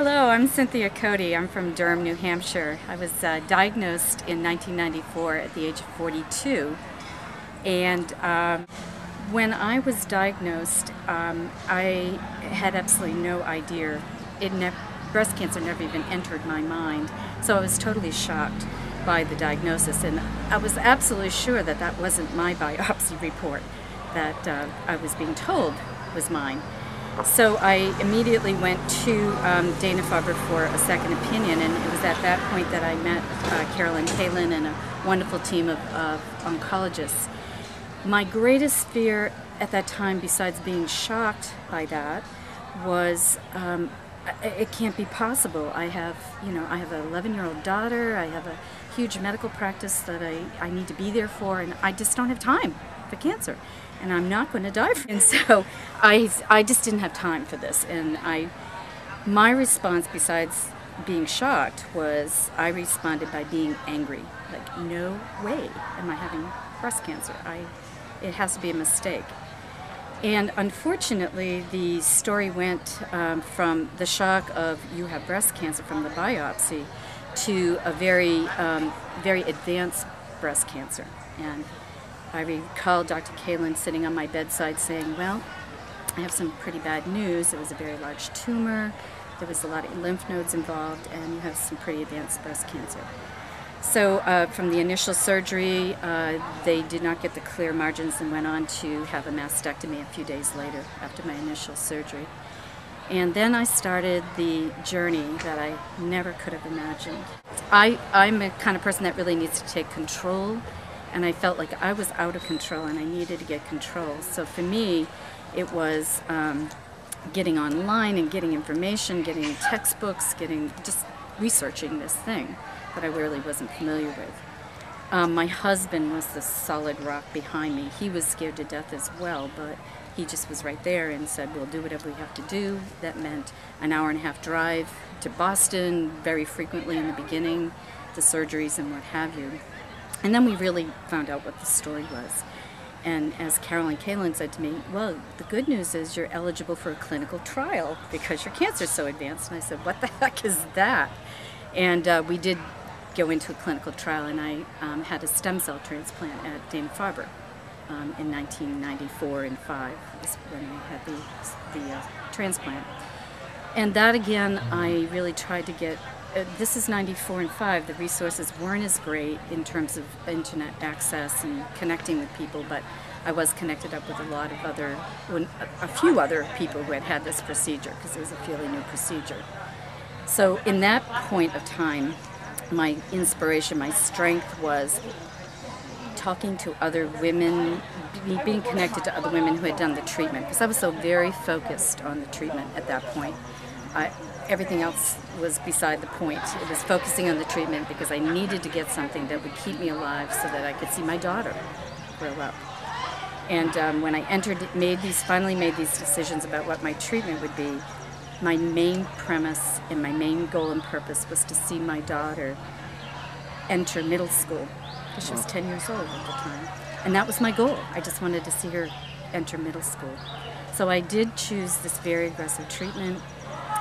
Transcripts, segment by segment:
Hello, I'm Cynthia Cody. I'm from Durham, New Hampshire. I was diagnosed in 1994 at the age of 42. And when I was diagnosed, I had absolutely no idea. Breast cancer never even entered my mind. So I was totally shocked by the diagnosis. And I was absolutely sure that that wasn't my biopsy report that I was being told was mine. So I immediately went to Dana-Farber for a second opinion, and it was at that point that I met Carolyn Kalin and a wonderful team of oncologists. My greatest fear at that time, besides being shocked by that, was it can't be possible. I have an 11-year-old daughter. I have a huge medical practice that I need to be there for, and I just don't have time for cancer. And I'm not going to die from it. And so I just didn't have time for this. And my response, besides being shocked, was I responded by being angry. Like, no way am I having breast cancer. It has to be a mistake. And unfortunately, the story went from the shock of you have breast cancer from the biopsy to a very advanced breast cancer. And I recall Dr. Kalin sitting on my bedside saying, well, I have some pretty bad news. It was a very large tumor, there was a lot of lymph nodes involved, and you have some pretty advanced breast cancer. So from the initial surgery, they did not get the clear margins and went on to have a mastectomy a few days later after my initial surgery. And then I started the journey that I never could have imagined. I'm a kind of person that really needs to take control. And I felt like I was out of control and I needed to get control. So for me, it was getting online and getting information, getting textbooks, just researching this thing that I really wasn't familiar with. My husband was the solid rock behind me. He was scared to death as well, but he just was right there and said, we'll do whatever we have to do. That meant an hour-and-a-half drive to Boston, very frequently in the beginning, the surgeries and what have you. And then we really found out what the story was. And as Carolyn Kalin said to me, well, the good news is you're eligible for a clinical trial because your cancer's so advanced. And I said, what the heck is that? And we did go into a clinical trial, and I had a stem cell transplant at Dana-Farber in 1994 and 5 is when I had the transplant. And that again, I really tried to get. This is 94 and 5. The resources weren't as great in terms of internet access and connecting with people, but I was connected up with a few other people who had had this procedure because it was a fairly new procedure. So in that point of time, my inspiration, my strength was talking to other women, being connected to other women who had done the treatment, because I was so very focused on the treatment at that point. Everything else was beside the point. It was focusing on the treatment because I needed to get something that would keep me alive so that I could see my daughter grow up. And when I finally made these decisions about what my treatment would be, my main premise and my main goal and purpose was to see my daughter enter middle school, because she was 10 years old at the time. And that was my goal. I just wanted to see her enter middle school. So I did choose this very aggressive treatment,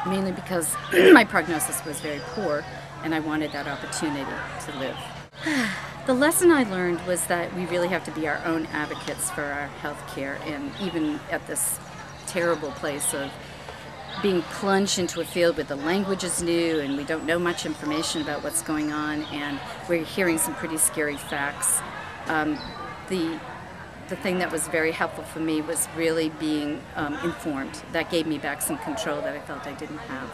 mainly because my prognosis was very poor and I wanted that opportunity to live. The lesson I learned was that we really have to be our own advocates for our health care, and even at this terrible place of being plunged into a field where the language is new and we don't know much information about what's going on, and we're hearing some pretty scary facts. The thing that was very helpful for me was really being informed. That gave me back some control that I felt I didn't have.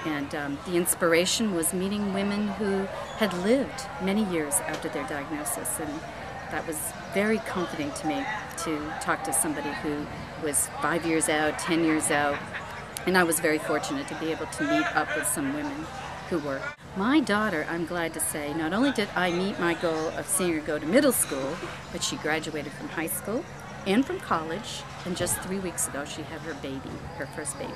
And the inspiration was meeting women who had lived many years after their diagnosis, and that was very comforting to me to talk to somebody who was 5 years out, 10 years out, and I was very fortunate to be able to meet up with some women who were. My daughter, I'm glad to say, not only did I meet my goal of seeing her go to middle school, but she graduated from high school and from college, and just 3 weeks ago she had her baby, her first baby.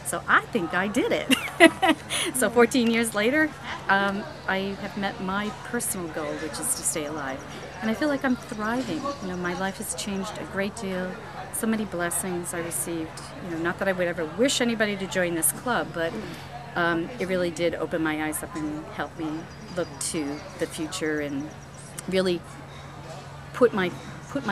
So I think I did it. So 14 years later, I have met my personal goal, which is to stay alive. And I feel like I'm thriving. You know, my life has changed a great deal. So many blessings I received. You know, not that I would ever wish anybody to join this club, but it really did open my eyes up and help me look to the future and really put my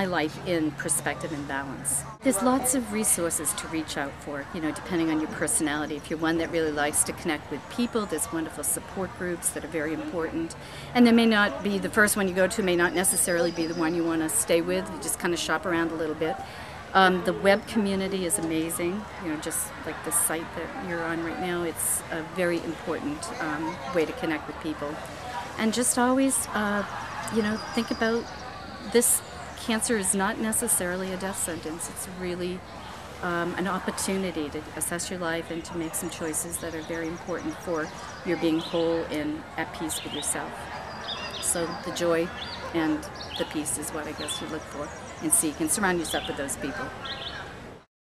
life in perspective and balance. There's lots of resources to reach out for, you know, depending on your personality. If you're one that really likes to connect with people, there's wonderful support groups that are very important. And there may not be, the first one you go to may not necessarily be the one you want to stay with. You just kind of shop around a little bit. The web community is amazing, you know, just like the site that you're on right now. It's a very important way to connect with people. And just always, you know, think about this. Cancer is not necessarily a death sentence. It's really an opportunity to assess your life and to make some choices that are very important for your being whole and at peace with yourself. So the joy and the peace is what I guess you look for and seek, and surround yourself with those people.